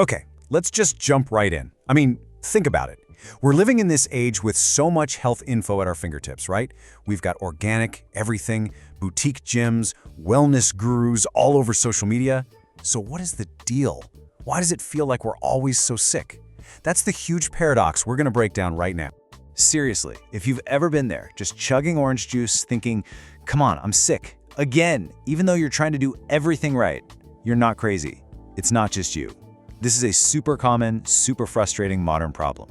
Okay, let's just jump right in. I mean, think about it. We're living in this age with so much health info at our fingertips, right? We've got organic everything, boutique gyms, wellness gurus all over social media. So what is the deal? Why does it feel like we're always so sick? That's the huge paradox we're gonna break down right now. Seriously, if you've ever been there, just chugging orange juice thinking, come on, I'm sick, again, even though you're trying to do everything right, you're not crazy. It's not just you. This is a super common, super frustrating modern problem.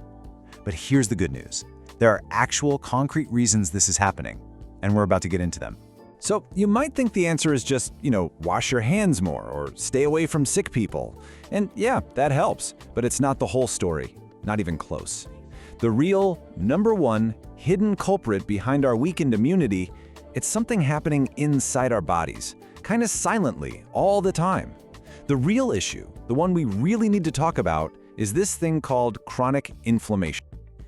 But here's the good news. There are actual concrete reasons this is happening, and we're about to get into them. So you might think the answer is just, wash your hands more or stay away from sick people. And yeah, that helps, but it's not the whole story, not even close. The real, number one, hidden culprit behind our weakened immunity, it's something happening inside our bodies, kind of silently, all the time. The real issue, the one we really need to talk about, is this thing called chronic inflammation.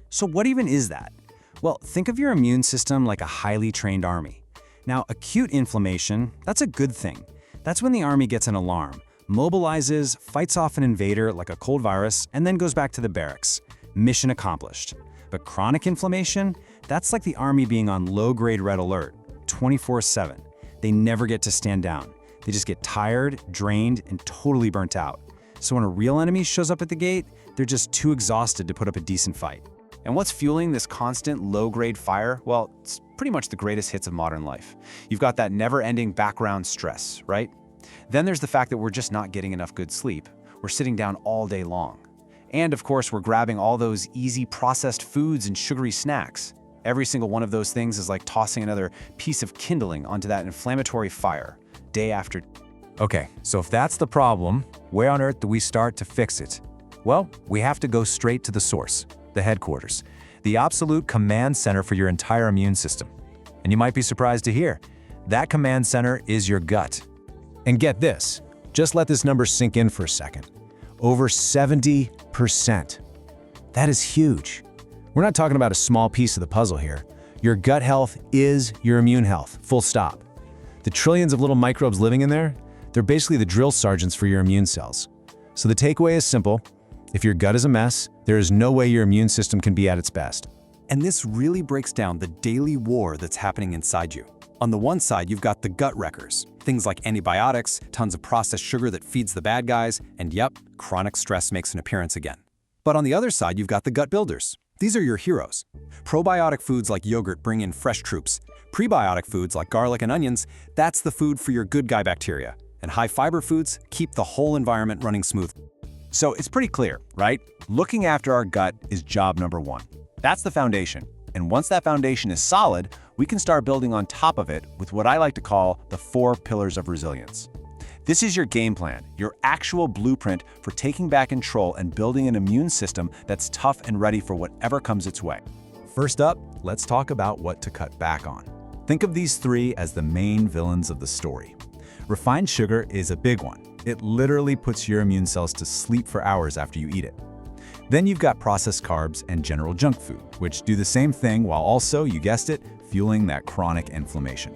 So what even is that? Well, think of your immune system like a highly trained army. Now, acute inflammation, that's a good thing. That's when the army gets an alarm, mobilizes, fights off an invader like a cold virus, and then goes back to the barracks. Mission accomplished. But chronic inflammation, that's like the army being on low-grade red alert, 24/7. They never get to stand down. They just get tired, drained, and totally burnt out. So when a real enemy shows up at the gate, they're just too exhausted to put up a decent fight. And what's fueling this constant low-grade fire? Well, it's pretty much the greatest hits of modern life. You've got that never-ending background stress, right? Then there's the fact that we're just not getting enough good sleep. We're sitting down all day long. And of course, we're grabbing all those easy processed foods and sugary snacks. Every single one of those things is like tossing another piece of kindling onto that inflammatory fire, day after day. Okay, so if that's the problem, where on earth do we start to fix it? Well, we have to go straight to the source, the headquarters, the absolute command center for your entire immune system. And you might be surprised to hear, that command center is your gut. And get this, just let this number sink in for a second. Over 70%. That is huge. We're not talking about a small piece of the puzzle here. Your gut health is your immune health, full stop. The trillions of little microbes living in there, they're basically the drill sergeants for your immune cells. So the takeaway is simple. If your gut is a mess, there is no way your immune system can be at its best. And this really breaks down the daily war that's happening inside you. On the one side, you've got the gut wreckers, things like antibiotics, tons of processed sugar that feeds the bad guys, and yep, chronic stress makes an appearance again. But on the other side, you've got the gut builders. These are your heroes. Probiotic foods like yogurt bring in fresh troops. Prebiotic foods like garlic and onions, that's the food for your good guy bacteria. And high fiber foods keep the whole environment running smooth. So it's pretty clear, right? Looking after our gut is job number one. That's the foundation. And once that foundation is solid, we can start building on top of it with what I like to call the 4 pillars of resilience. This is your game plan, your actual blueprint for taking back control and building an immune system that's tough and ready for whatever comes its way. First up, let's talk about what to cut back on. Think of these 3 as the main villains of the story. Refined sugar is a big one. It literally puts your immune cells to sleep for hours after you eat it. Then you've got processed carbs and general junk food, which do the same thing while also, you guessed it, fueling that chronic inflammation.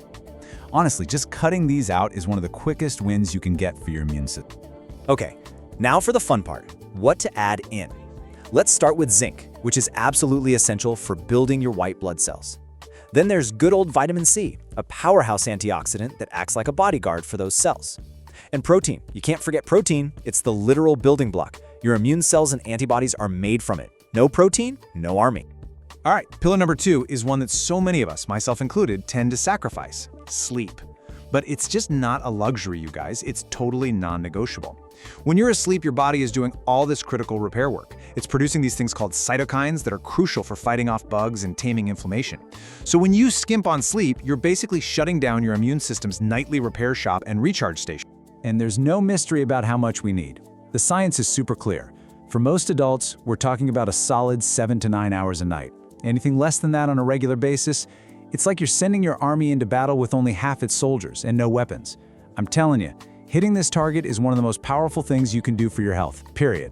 Honestly, just cutting these out is one of the quickest wins you can get for your immune system. Okay, now for the fun part, what to add in. Let's start with zinc, which is absolutely essential for building your white blood cells. Then there's good old vitamin C, a powerhouse antioxidant that acts like a bodyguard for those cells. And protein, you can't forget protein, it's the literal building block. Your immune cells and antibodies are made from it. No protein, no army. All right, pillar number 2 is one that so many of us, myself included, tend to sacrifice: sleep. But it's just not a luxury, you guys. It's totally non-negotiable. When you're asleep, your body is doing all this critical repair work. It's producing these things called cytokines that are crucial for fighting off bugs and taming inflammation. So when you skimp on sleep, you're basically shutting down your immune system's nightly repair shop and recharge station. And there's no mystery about how much we need. The science is super clear. For most adults, we're talking about a solid 7 to 9 hours a night. Anything less than that on a regular basis, it's like you're sending your army into battle with only half its soldiers and no weapons. I'm telling you, hitting this target is one of the most powerful things you can do for your health, period.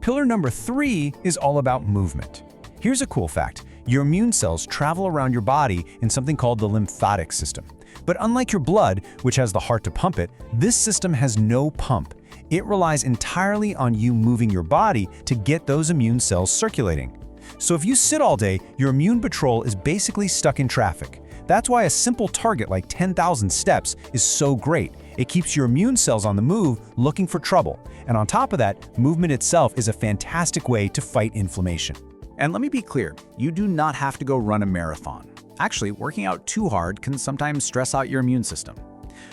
Pillar number 3 is all about movement. Here's a cool fact. Your immune cells travel around your body in something called the lymphatic system. But unlike your blood, which has the heart to pump it, this system has no pump. It relies entirely on you moving your body to get those immune cells circulating. So if you sit all day, your immune patrol is basically stuck in traffic. That's why a simple target like 10,000 steps is so great. It keeps your immune cells on the move, looking for trouble. And on top of that, movement itself is a fantastic way to fight inflammation. And let me be clear, you do not have to go run a marathon. Actually, working out too hard can sometimes stress out your immune system.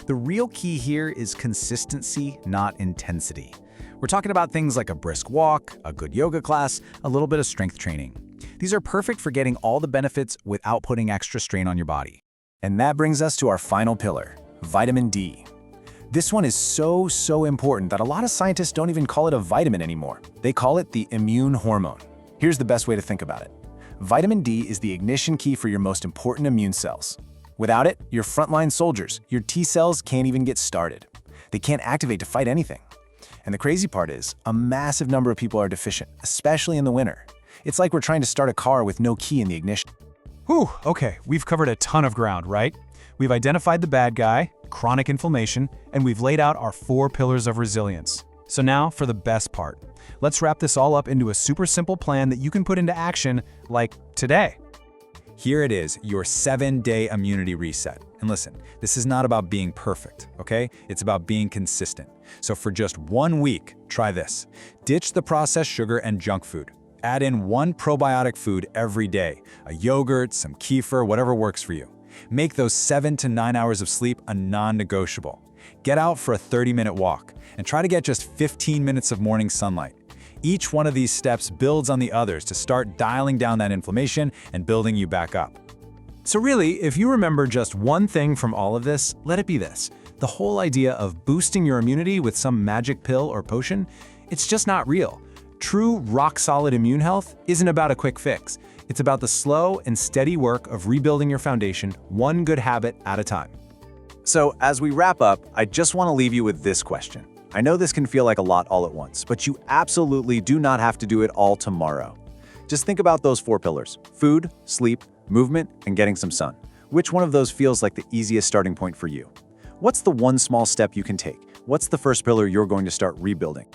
The real key here is consistency, not intensity. We're talking about things like a brisk walk, a good yoga class, a little bit of strength training. These are perfect for getting all the benefits without putting extra strain on your body. And that brings us to our final pillar, vitamin D. This one is so important that a lot of scientists don't even call it a vitamin anymore. They call it the immune hormone. Here's the best way to think about it. Vitamin D is the ignition key for your most important immune cells. Without it, your frontline soldiers, your T cells can't even get started. They can't activate to fight anything. And the crazy part is, a massive number of people are deficient, especially in the winter. It's like we're trying to start a car with no key in the ignition. Whew, okay, we've covered a ton of ground, right? We've identified the bad guy, chronic inflammation, and we've laid out our 4 pillars of resilience. So now for the best part. Let's wrap this all up into a super simple plan that you can put into action, like today. Here it is, your 7-day immunity reset. And listen, this is not about being perfect, okay? It's about being consistent. So for just 1 week, try this. Ditch the processed sugar and junk food. Add in 1 probiotic food every day, a yogurt, some kefir, whatever works for you. Make those 7 to 9 hours of sleep a non-negotiable. Get out for a 30-minute walk, and try to get just 15 minutes of morning sunlight. Each one of these steps builds on the others to start dialing down that inflammation and building you back up. So really, if you remember just one thing from all of this, let it be this. The whole idea of boosting your immunity with some magic pill or potion, it's just not real. True, rock-solid immune health isn't about a quick fix. It's about the slow and steady work of rebuilding your foundation, one good habit at a time. So as we wrap up, I just want to leave you with this question. I know this can feel like a lot all at once, but you absolutely do not have to do it all tomorrow. Just think about those 4 pillars: food, sleep, movement, and getting some sun. Which one of those feels like the easiest starting point for you? What's the one small step you can take? What's the first pillar you're going to start rebuilding?